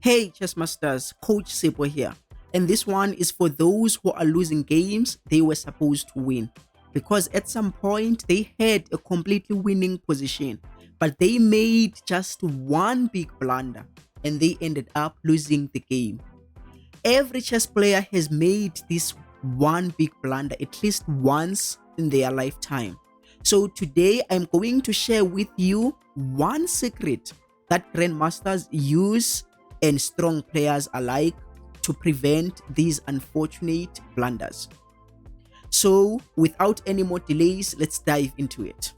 Hey chess masters, Coach Sipho here. And this one is for those who are losing games they were supposed to win. Because at some point they had a completely winning position, but they made just one big blunder and they ended up losing the game. Every chess player has made this one big blunder at least once in their lifetime. So today I'm going to share with you one secret that grandmasters use and strong players alike to prevent these unfortunate blunders. So without any more delays, let's dive into it.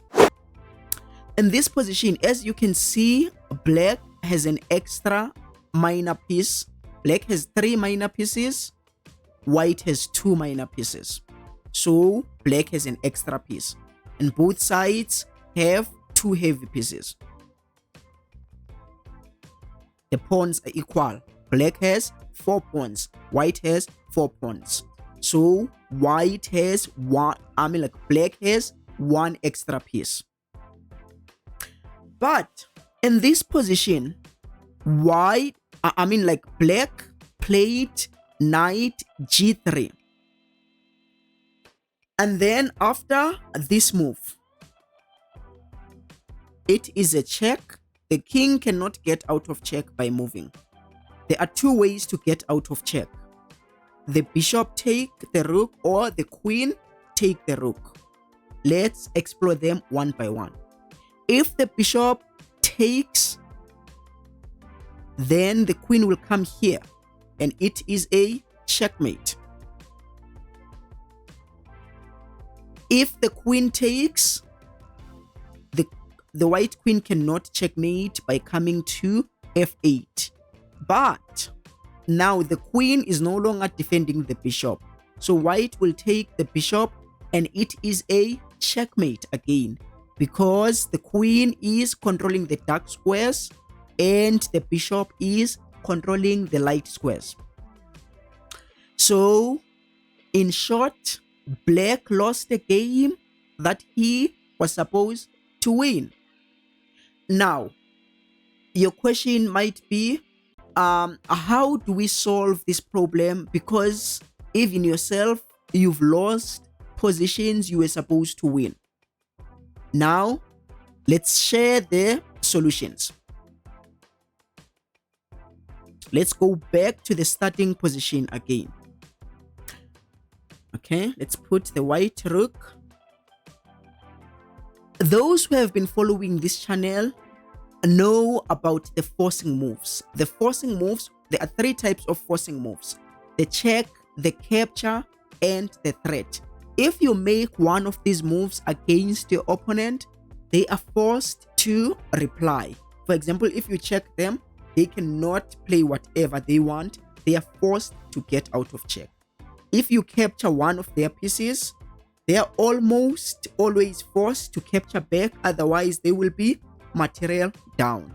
In this position, as you can see, black has an extra minor piece. Black has 3 minor pieces, white has 2 minor pieces. So black has an extra piece and both sides have 2 heavy pieces. The pawns are equal. Black has 4 pawns, white has 4 pawns. So white has black has 1 extra piece. But in this position, black played knight g3. And then after this move, it is a check. The king cannot get out of check by moving. There are 2 ways to get out of check. The bishop take the rook or the queen take the rook. Let's explore them one by one. If the bishop takes, then the queen will come here and it is a checkmate. If the queen takes, the white queen cannot checkmate by coming to f8. But now the queen is no longer defending the bishop. So white will take the bishop and it is a checkmate again, because the queen is controlling the dark squares and the bishop is controlling the light squares. So in short, black lost the game that he was supposed to win. Now, your question might be, how do we solve this problem? Because even yourself, you've lost positions you were supposed to win. Now, let's share the solutions. Let's go back to the starting position again. Okay, let's put the white rook. Those who have been following this channel know about the forcing moves. The forcing moves, there are 3 types of forcing moves: the check, the capture, and the threat. If you make one of these moves against your opponent, they are forced to reply. For example, if you check them, they cannot play whatever they want. They are forced to get out of check. If you capture one of their pieces, they are almost always forced to capture back, otherwise they will be material down.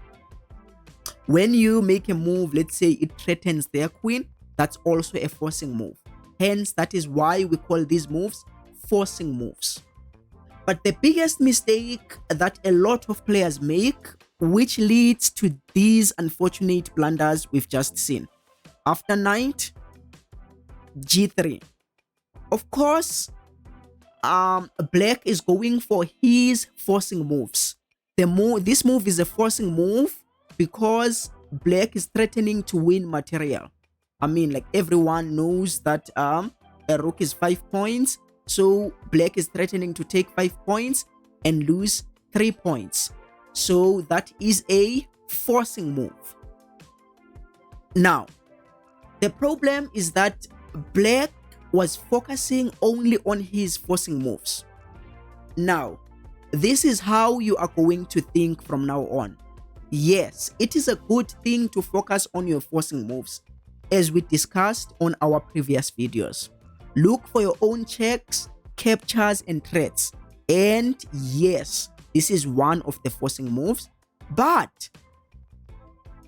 When you make a move, let's say it threatens their queen, that's also a forcing move. Hence, that is why we call these moves forcing moves. But the biggest mistake that a lot of players make, which leads to these unfortunate blunders we've just seen: after knight g3, of course, black is going for his forcing moves. This move is a forcing move because black is threatening to win material. Everyone knows that a rook is 5 points, so black is threatening to take 5 points and lose 3 points. So that is a forcing move. Now, the problem is that black was focusing only on his forcing moves. Now, this is how you are going to think from now on. Yes, it is a good thing to focus on your forcing moves, as we discussed on our previous videos. Look for your own checks, captures, and threats. And yes, this is one of the forcing moves. But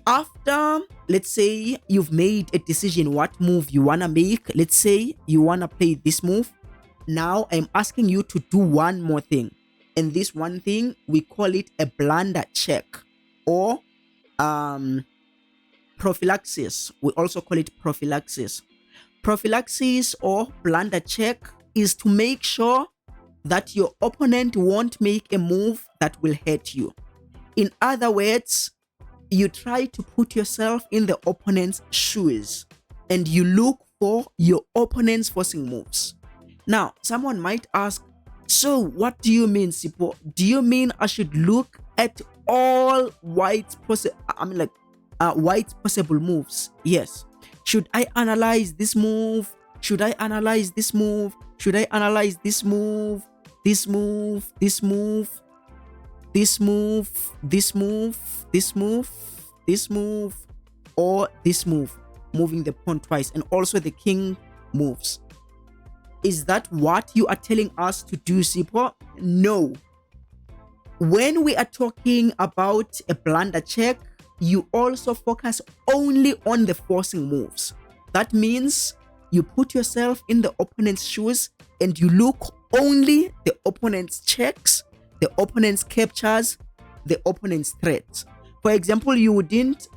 after, let's say, you've made a decision what move you want to make. Let's say you want to play this move. Now I'm asking you to do one more thing. And this one thing, we call it a blunder check, or prophylaxis. We also call it prophylaxis. Prophylaxis or blunder check is to make sure that your opponent won't make a move that will hurt you. In other words, you try to put yourself in the opponent's shoes and you look for your opponent's forcing moves. Now, someone might ask, so what do you mean, Sipho? Do you mean I should look at all White's possible moves? Yes. Should I analyze this move? Should I analyze this move? Should I analyze this move? This move, this move, this move, this move, this move, this move, or this move, moving the pawn twice, and also the king moves. Is that what you are telling us to do, Sipho? No. When we are talking about a blunder check, you also focus only on the forcing moves. That means you put yourself in the opponent's shoes and you look only the opponent's checks, the opponent's captures, the opponent's threats. For example, you wouldn't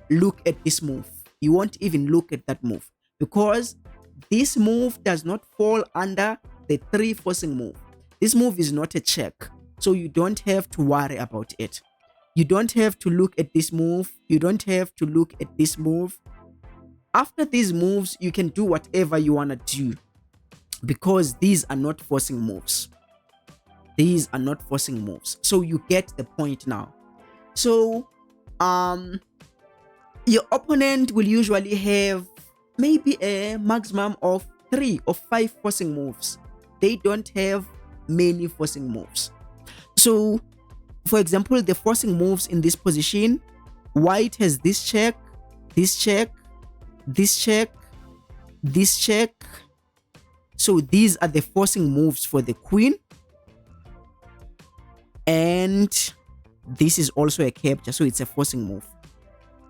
look at this move. You won't even look at that move because this move does not fall under the 3 forcing move. This move is not a check, so you don't have to worry about it. You don't have to look at this move. You don't have to look at this move. After these moves, you can do whatever you want to do because these are not forcing moves. These are not forcing moves. So you get the point now. So, your opponent will usually have maybe a maximum of 3 or 5 forcing moves. They don't have many forcing moves. So, for example, the forcing moves in this position, White has this check, this check, this check, this check. So these are the forcing moves for the queen. And this is also a capture, so it's a forcing move.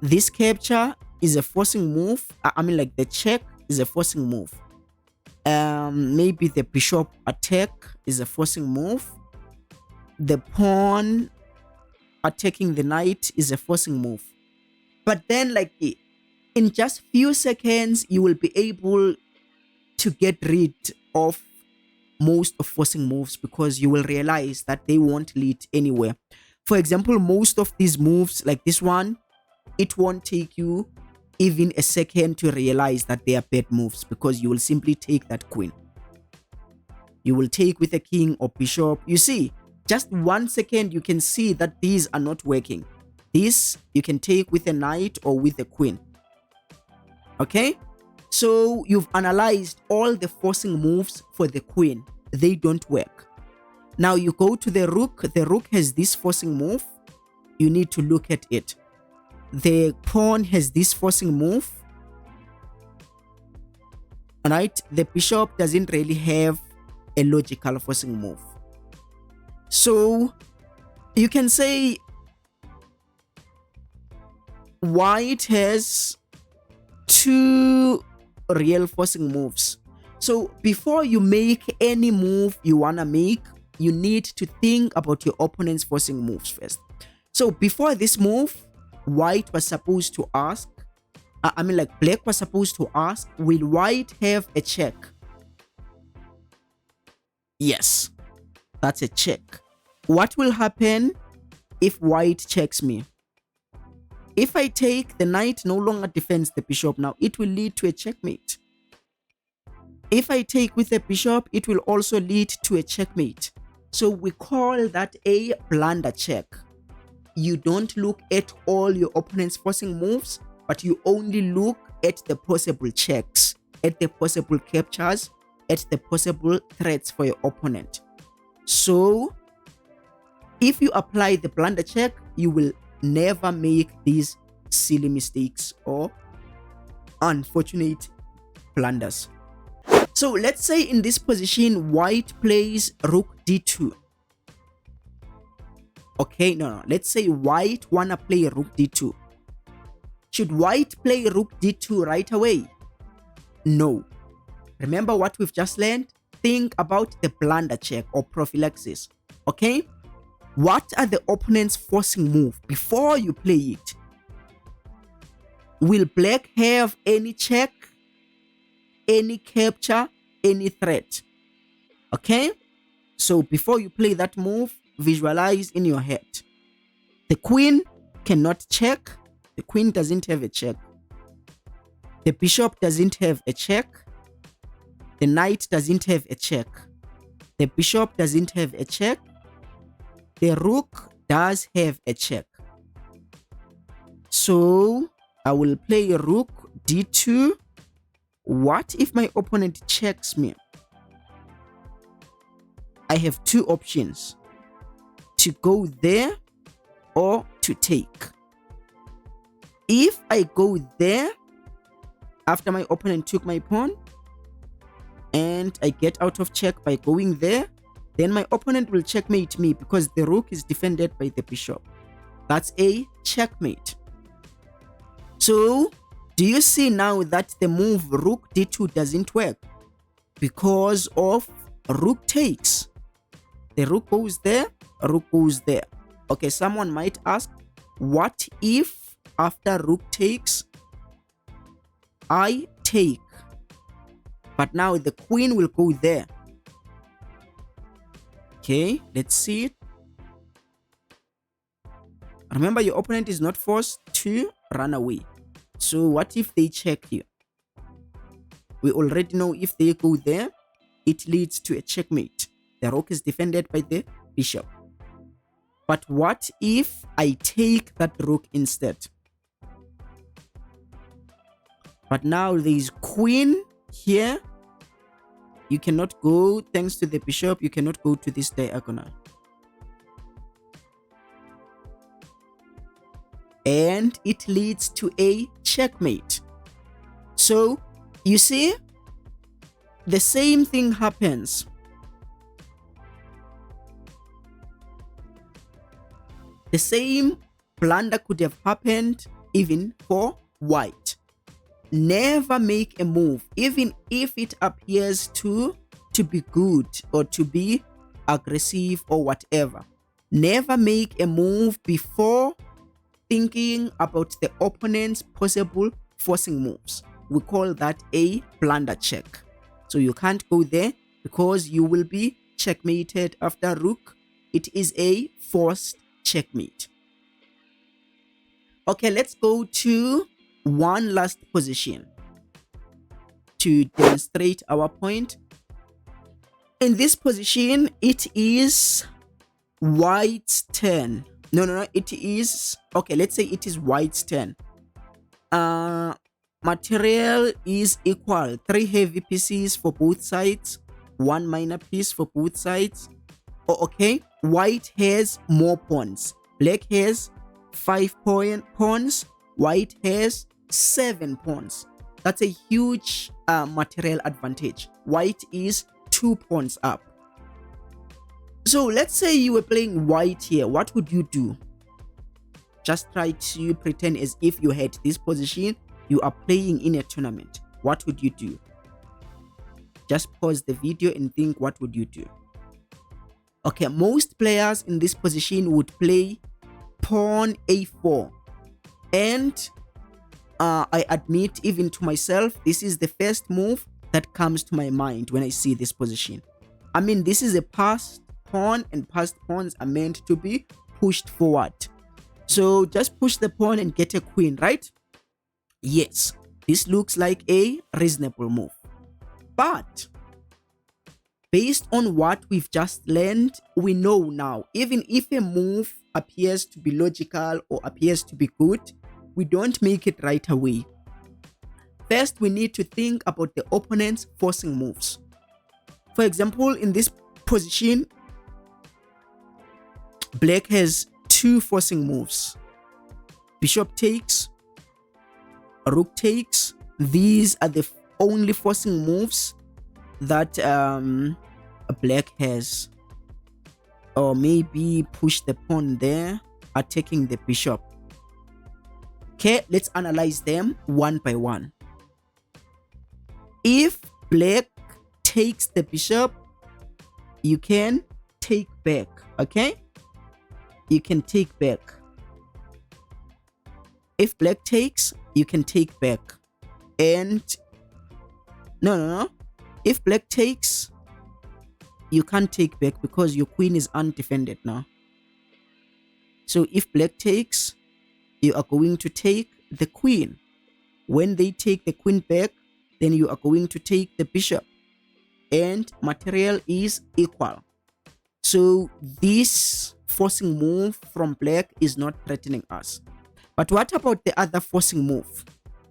This capture is a forcing move. The check is a forcing move. Maybe the bishop attack is a forcing move. The pawn attacking the knight is a forcing move. But then in just few seconds, you will be able to get rid of most of forcing moves because you will realize that they won't lead anywhere. For example, most of these moves like this one, it won't take you even a second to realize that they are bad moves because you will simply take that queen. You will take with a king or bishop. You see, just 1 second you can see that these are not working. This you can take with a knight or with a queen. Okay? So you've analyzed all the forcing moves for the queen. They don't work. Now you go to the rook. The rook has this forcing move. You need to look at it. The pawn has this forcing move. Alright? The bishop doesn't really have a logical forcing move. So you can say White has 2 real forcing moves. So before you make any move you want to make, you need to think about your opponent's forcing moves first. So before this move, White was supposed to ask, Black was supposed to ask, will White have a check? Yes, that's a check. What will happen if White checks me? If I take, the knight no longer defends the bishop. Now it will lead to a checkmate. If I take with the bishop, it will also lead to a checkmate. So we call that a blunder check. You don't look at all your opponent's forcing moves, but you only look at the possible checks, at the possible captures, at the possible threats for your opponent. So if you apply the blunder check, you will never make these silly mistakes or unfortunate blunders. So let's say in this position, White plays rook d2. Okay, no. Let's say White wanna play rook d2. Should White play rook d2 right away? No. Remember what we've just learned? Think about the blunder check or prophylaxis. Okay? What are the opponent's forcing move before you play it? Will black have any check, any capture, any threat? Okay, so before you play that move, visualize in your head. The queen cannot check. The queen doesn't have a check. The bishop doesn't have a check. The knight doesn't have a check. The bishop doesn't have a check. The rook does have a check. So I will play rook d2. What if my opponent checks me? I have two options: to go there or to take. If I go there after my opponent took my pawn and I get out of check by going there, then my opponent will checkmate me because the rook is defended by the bishop. That's a checkmate. So do you see now that the move rook d2 doesn't work because of rook takes? The rook goes there, rook goes there. Okay, someone might ask, what if after rook takes, I take? But now the queen will go there. Okay, let's see it. Remember, your opponent is not forced to run away. So what if they check you? We already know if they go there, it leads to a checkmate. The rook is defended by the bishop. But what if I take that rook instead? But now there is queen here. You cannot go, thanks to the bishop, you cannot go to this diagonal. And it leads to a checkmate. So you see, the same thing happens. The same blunder could have happened even for white. Never make a move, even if it appears to be good or to be aggressive or whatever. Never make a move before thinking about the opponent's possible forcing moves. We call that a blunder check. So you can't go there because you will be checkmated after rook. It is a forced checkmate. Okay, let's go to one last position to demonstrate our point. In this position, it is white's turn. No, it is, okay, let's say it is white's turn. Material is equal. 3 heavy pieces for both sides, 1 minor piece for both sides. Oh, okay, white has more pawns. Black has 5 pawns. White has 7 pawns. That's a huge material advantage. White is 2 pawns up. So let's say you were playing white here. What would you do? Just try to pretend as if you had this position. You are playing in a tournament. What would you do? Just pause the video and think, what would you do? Okay, most players in this position would play pawn a4. And I admit even to myself, this is the first move that comes to my mind when I see this position. I mean, this is a passed pawn and passed pawns are meant to be pushed forward. So just push the pawn and get a queen, right? Yes, this looks like a reasonable move. But based on what we've just learned, we know now, even if a move appears to be logical or appears to be good, we don't make it right away. First, we need to think about the opponent's forcing moves. For example, in this position, black has 2 forcing moves. Bishop takes, rook takes. These are the only forcing moves that black has. Or maybe push the pawn there, attacking the bishop. Okay, let's analyze them one by one. If black takes the bishop, you can take back, okay? You can take back. If black takes, you can take back. And no. If black takes, you can't take back because your queen is undefended now. So if black takes, you are going to take the queen. When they take the queen back, then you are going to take the bishop. And material is equal. So this forcing move from black is not threatening us. But what about the other forcing move?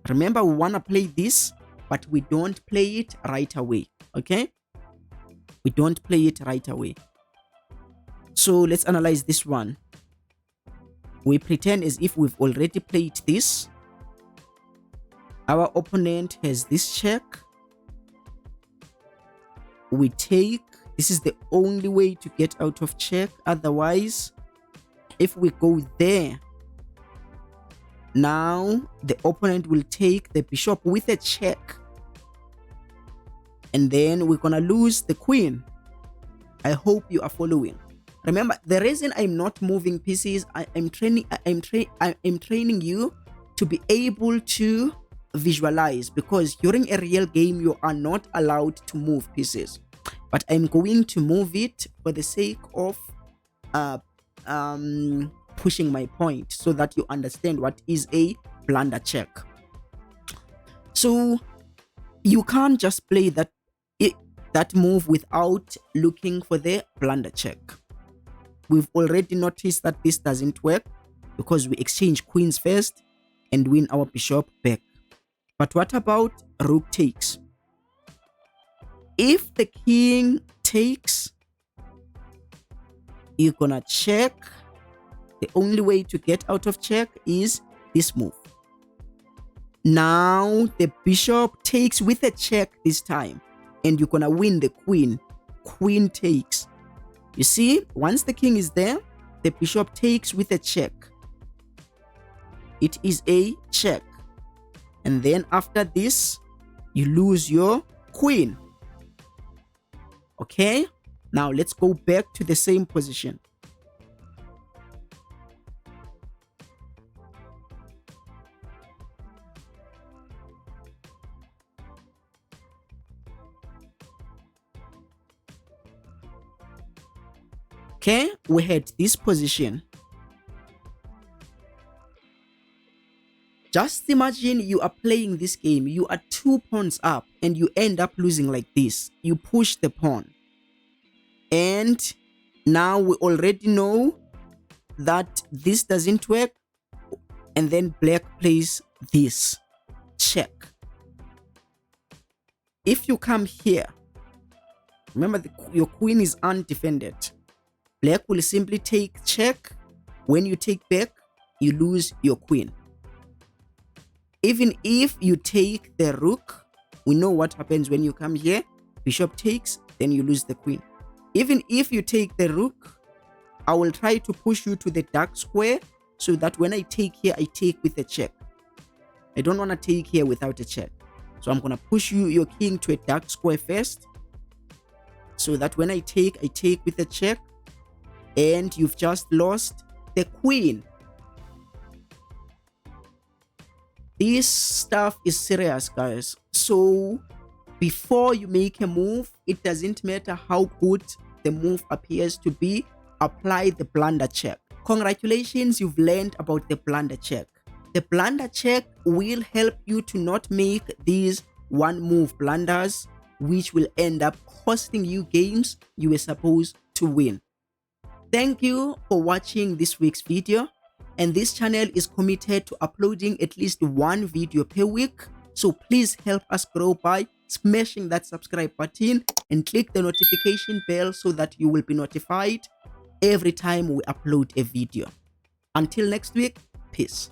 Remember, we want to play this, but we don't play it right away. Okay? We don't play it right away. So let's analyze this one. We pretend as if we've already played this. Our opponent has this check. We take. This is the only way to get out of check. Otherwise, if we go there, now the opponent will take the bishop with a check. And then we're gonna lose the queen. I hope you are following. Remember, the reason I'm not moving pieces, I'm training you to be able to visualize, because during a real game you are not allowed to move pieces. But I'm going to move it for the sake of pushing my point, so that you understand what is a blunder check. So you can't just play that move without looking for the blunder check. We've already noticed that this doesn't work because we exchange queens first and win our bishop back. But what about rook takes? If the king takes, you're gonna check. The only way to get out of check is this move. Now the bishop takes with a check this time, and you're gonna win the queen. Queen takes. You see, once the king is there, the bishop takes with a check. It is a check. And then after this, you lose your queen. Okay? Now let's go back to the same position. Okay, we had this position. Just imagine you are playing this game. You are 2 pawns up and you end up losing like this. You push the pawn. And now we already know that this doesn't work. And then black plays this. Check. If you come here, remember your queen is undefended. Black will simply take check. When you take back, you lose your queen. Even if you take the rook, we know what happens when you come here. Bishop takes, then you lose the queen. Even if you take the rook, I will try to push you to the dark square so that when I take here, I take with a check. I don't want to take here without a check. So I'm going to push your king to a dark square first, so that when I take with a check. And you've just lost the queen. This stuff is serious, guys. So before you make a move, it doesn't matter how good the move appears to be, apply the blunder check. Congratulations, you've learned about the blunder check. The blunder check will help you to not make these one move blunders, which will end up costing you games you were supposed to win. Thank you for watching this week's video, and this channel is committed to uploading at least one video per week, so please help us grow by smashing that subscribe button and click the notification bell so that you will be notified every time we upload a video. Until next week, peace.